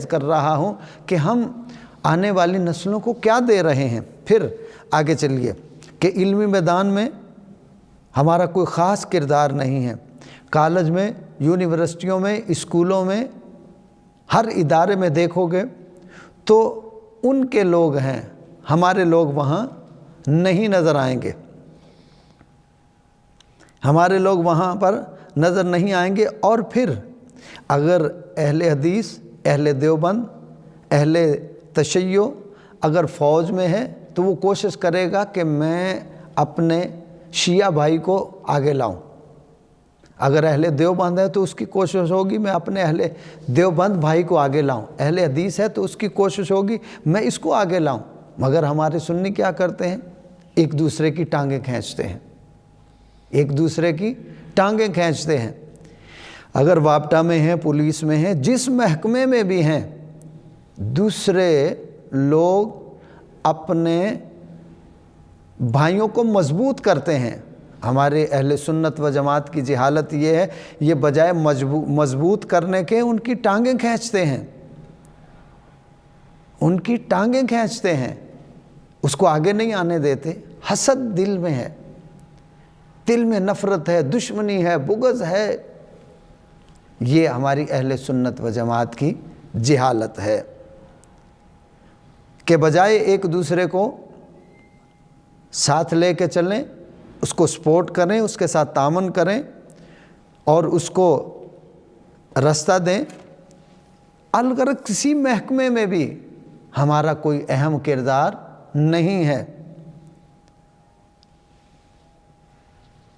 کر رہا ہوں کہ ہم آنے والی نسلوں کو کیا دے رہے ہیں۔ پھر آگے چلیے کہ علمی میدان میں ہمارا کوئی خاص کردار نہیں ہے۔ کالج میں، یونیورسٹیوں میں، اسکولوں میں، ہر ادارے میں دیکھو گے تو ان کے لوگ ہیں، ہمارے لوگ وہاں نہیں نظر آئیں گے، ہمارے لوگ وہاں پر نظر نہیں آئیں گے۔ اور پھر اگر اہل حدیث، اہل دیوبند، اہل تشیع اگر فوج میں ہے تو وہ کوشش کرے گا کہ میں اپنے شیعہ بھائی کو آگے لاؤں۔ اگر اہل دیوبند ہے تو اس کی کوشش ہوگی میں اپنے اہل دیوبند بھائی کو آگے لاؤں۔ اہل حدیث ہے تو اس کی کوشش ہوگی میں اس کو آگے لاؤں۔ مگر ہمارے سنی کیا کرتے ہیں؟ ایک دوسرے کی ٹانگیں کھینچتے ہیں، ایک دوسرے کی ٹانگیں کھینچتے ہیں۔ اگر وابٹا میں ہیں، پولیس میں ہیں، جس محکمے میں بھی ہیں، دوسرے لوگ اپنے بھائیوں کو مضبوط کرتے ہیں۔ ہمارے اہل سنت و جماعت کی جہالت یہ ہے، یہ بجائے مضبوط کرنے کے ان کی ٹانگیں کھینچتے ہیں، ان کی ٹانگیں کھینچتے ہیں، اس کو آگے نہیں آنے دیتے۔ حسد دل میں ہے، دل میں نفرت ہے، دشمنی ہے، بغض ہے۔ یہ ہماری اہل سنت و جماعت کی جہالت ہے کہ بجائے ایک دوسرے کو ساتھ لے کے چلیں، اس کو سپورٹ کریں، اس کے ساتھ تعاون کریں اور اس کو رستہ دیں۔ اگر کسی محکمے میں بھی ہمارا کوئی اہم کردار نہیں ہے،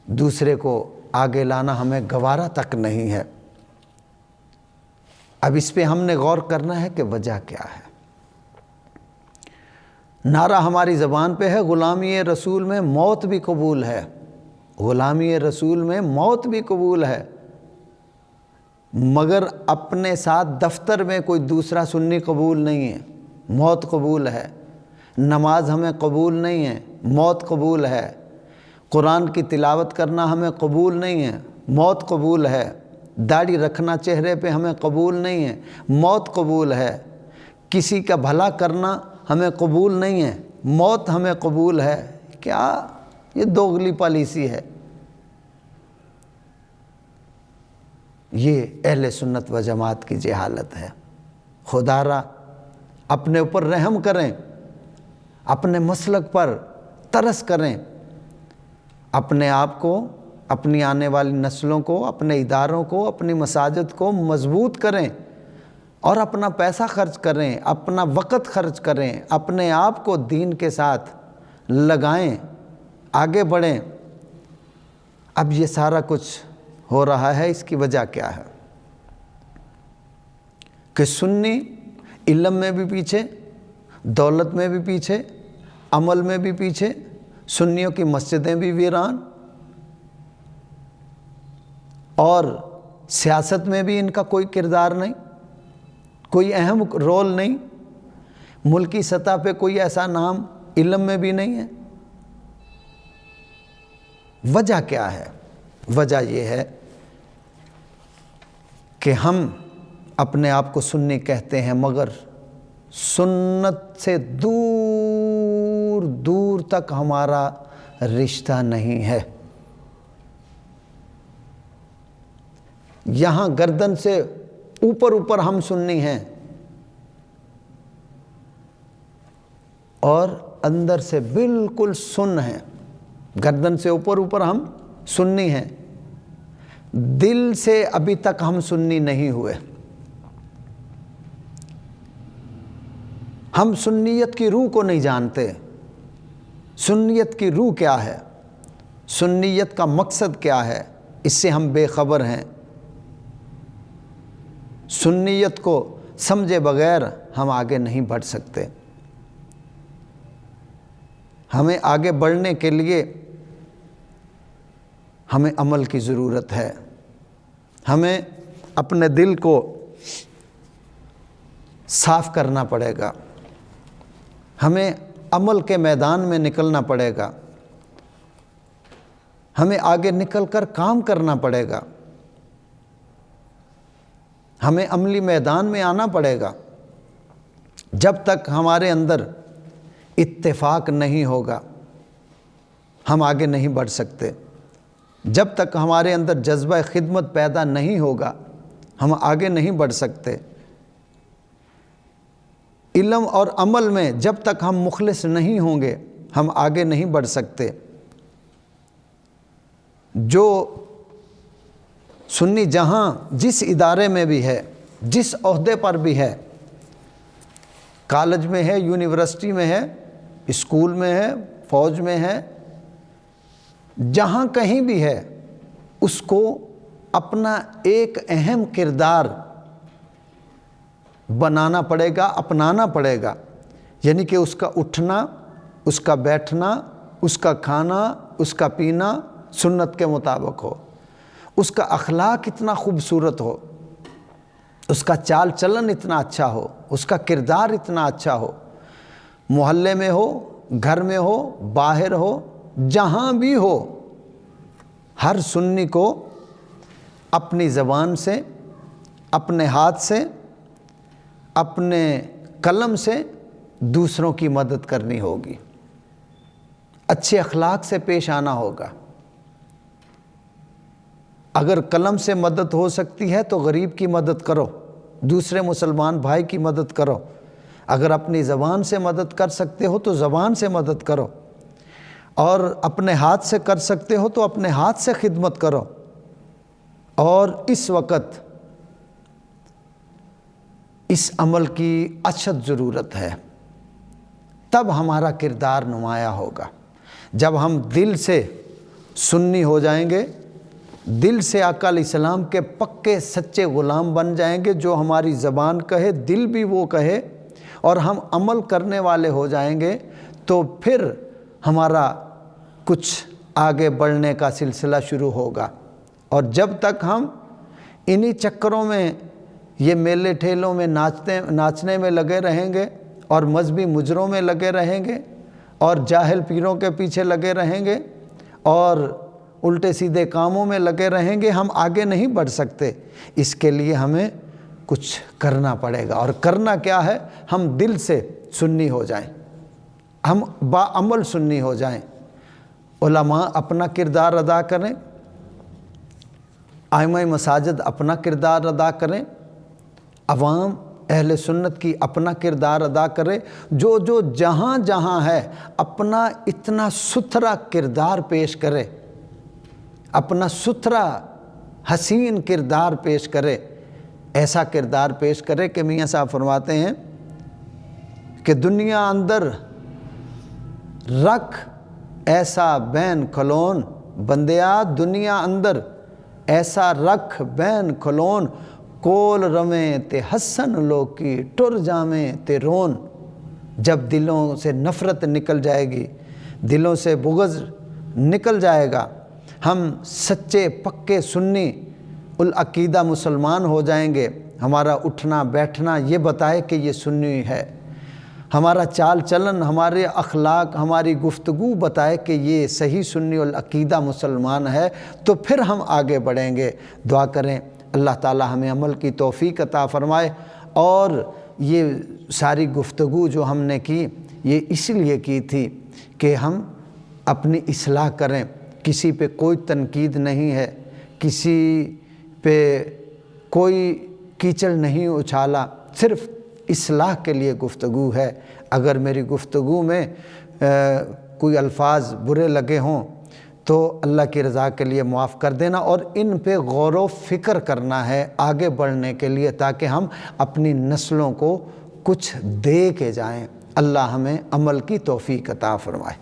دوسرے کو آگے لانا ہمیں گوارا تک نہیں ہے۔ اب اس پہ ہم نے غور کرنا ہے کہ وجہ کیا ہے۔ نعرہ ہماری زبان پہ ہے، غلامی رسول میں موت بھی قبول ہے، غلامی رسول میں موت بھی قبول ہے، مگر اپنے ساتھ دفتر میں کوئی دوسرا سنی قبول نہیں ہے، موت قبول ہے۔ نماز ہمیں قبول نہیں ہے، موت قبول ہے۔ قرآن کی تلاوت کرنا ہمیں قبول نہیں ہے، موت قبول ہے۔ داڑھی رکھنا چہرے پہ ہمیں قبول نہیں ہے، موت قبول ہے۔ کسی کا بھلا کرنا ہمیں قبول نہیں ہے، موت ہمیں قبول ہے۔ کیا یہ دوغلی پالیسی ہے؟ یہ اہل سنت و جماعت کی جہالت ہے۔ خدا را اپنے اوپر رحم کریں، اپنے مسلک پر ترس کریں، اپنے آپ کو، اپنی آنے والی نسلوں کو، اپنے اداروں کو، اپنی مساجد کو مضبوط کریں اور اپنا پیسہ خرچ کریں، اپنا وقت خرچ کریں، اپنے آپ کو دین کے ساتھ لگائیں، آگے بڑھیں۔ اب یہ سارا کچھ ہو رہا ہے، اس کی وجہ کیا ہے؟ کہ سنی علم میں بھی پیچھے، دولت میں بھی پیچھے، عمل میں بھی پیچھے، سنیوں کی مسجدیں بھی ویران، اور سیاست میں بھی ان کا کوئی کردار نہیں، کوئی اہم رول نہیں، ملکی سطح پہ کوئی ایسا نام علم میں بھی نہیں ہے۔ وجہ کیا ہے؟ وجہ یہ ہے کہ ہم اپنے آپ کو سنی کہتے ہیں مگر سنت سے دور دور تک ہمارا رشتہ نہیں ہے۔ یہاں گردن سے اوپر اوپر ہم سنی ہیں اور اندر سے بالکل سن ہیں۔ گردن سے اوپر اوپر ہم سنی ہیں، دل سے ابھی تک ہم سنی نہیں ہوئے۔ ہم سنیت کی روح کو نہیں جانتے۔ سنیت کی روح کیا ہے؟ سنیت کا مقصد کیا ہے؟ اس سے ہم بے خبر ہیں۔ سنیت کو سمجھے بغیر ہم آگے نہیں بڑھ سکتے۔ ہمیں آگے بڑھنے کے لیے ہمیں عمل کی ضرورت ہے۔ ہمیں اپنے دل کو صاف کرنا پڑے گا، ہمیں عمل کے میدان میں نکلنا پڑے گا، ہمیں آگے نکل کر کام کرنا پڑے گا، ہمیں عملی میدان میں آنا پڑے گا۔ جب تک ہمارے اندر اتفاق نہیں ہوگا ہم آگے نہیں بڑھ سکتے، جب تک ہمارے اندر جذبہ خدمت پیدا نہیں ہوگا ہم آگے نہیں بڑھ سکتے، علم اور عمل میں جب تک ہم مخلص نہیں ہوں گے ہم آگے نہیں بڑھ سکتے۔ جو سنی جہاں جس ادارے میں بھی ہے، جس عہدے پر بھی ہے، کالج میں ہے، یونیورسٹی میں ہے، اسکول میں ہے، فوج میں ہے، جہاں کہیں بھی ہے، اس کو اپنا ایک اہم کردار بنانا پڑے گا، اپنانا پڑے گا، یعنی کہ اس کا اٹھنا، اس کا بیٹھنا، اس کا کھانا، اس کا پینا سنت کے مطابق ہو، اس کا اخلاق اتنا خوبصورت ہو، اس کا چال چلن اتنا اچھا ہو، اس کا کردار اتنا اچھا ہو، محلے میں ہو، گھر میں ہو، باہر ہو، جہاں بھی ہو، ہر سنی کو اپنی زبان سے، اپنے ہاتھ سے، اپنے قلم سے دوسروں کی مدد کرنی ہوگی، اچھے اخلاق سے پیش آنا ہوگا۔ اگر قلم سے مدد ہو سکتی ہے تو غریب کی مدد کرو، دوسرے مسلمان بھائی کی مدد کرو، اگر اپنی زبان سے مدد کر سکتے ہو تو زبان سے مدد کرو، اور اپنے ہاتھ سے کر سکتے ہو تو اپنے ہاتھ سے خدمت کرو۔ اور اس وقت اس عمل کی اشد ضرورت ہے، تب ہمارا کردار نمایاں ہوگا۔ جب ہم دل سے سنی ہو جائیں گے، دل سے آقا علیہ السلام کے پکے سچے غلام بن جائیں گے، جو ہماری زبان کہے دل بھی وہ کہے، اور ہم عمل کرنے والے ہو جائیں گے، تو پھر ہمارا کچھ آگے بڑھنے کا سلسلہ شروع ہوگا۔ اور جب تک ہم انہی چکروں میں، یہ میلے ٹھیلوں میں ناچنے میں لگے رہیں گے، اور مذہبی مجروں میں لگے رہیں گے، اور جاہل پیروں کے پیچھے لگے رہیں گے، اور الٹے سیدھے کاموں میں لگے رہیں گے، ہم آگے نہیں بڑھ سکتے۔ اس کے لیے ہمیں کچھ کرنا پڑے گا، اور کرنا کیا ہے؟ ہم دل سے سنی ہو جائیں، ہم باعمل سنی ہو جائیں، علماء اپنا کردار ادا کریں، ائمہ مساجد اپنا کردار ادا کریں، عوام اہل سنت کی اپنا کردار ادا کرے، جو جہاں جہاں ہے اپنا اتنا ستھرا کردار پیش کرے، اپنا ستھرا حسین کردار پیش کرے، ایسا کردار پیش کرے کہ میاں صاحب فرماتے ہیں کہ دنیا اندر رکھ ایسا بین کھلون، بندیا دنیا اندر ایسا رکھ بین کھلون، کول رویں تے حسن لوکی ٹر جامیں تے رون۔ جب دلوں سے نفرت نکل جائے گی، دلوں سے بغض نکل جائے گا، ہم سچے پکے سنی العقیدہ مسلمان ہو جائیں گے، ہمارا اٹھنا بیٹھنا یہ بتائے کہ یہ سنی ہے، ہمارا چال چلن، ہمارے اخلاق، ہماری گفتگو بتائے کہ یہ صحیح سنی العقیدہ مسلمان ہے، تو پھر ہم آگے بڑھیں گے۔ دعا کریں اللہ تعالی ہمیں عمل کی توفیق عطا فرمائے۔ اور یہ ساری گفتگو جو ہم نے کی، یہ اس لیے کی تھی کہ ہم اپنی اصلاح کریں، کسی پہ کوئی تنقید نہیں ہے، کسی پہ کوئی کیچڑ نہیں اچھالا، صرف اصلاح کے لیے گفتگو ہے۔ اگر میری گفتگو میں کوئی الفاظ برے لگے ہوں تو اللہ کی رضا کے لیے معاف کر دینا، اور ان پہ غور و فکر کرنا ہے آگے بڑھنے کے لیے، تاکہ ہم اپنی نسلوں کو کچھ دے کے جائیں۔ اللہ ہمیں عمل کی توفیق عطا فرمائے۔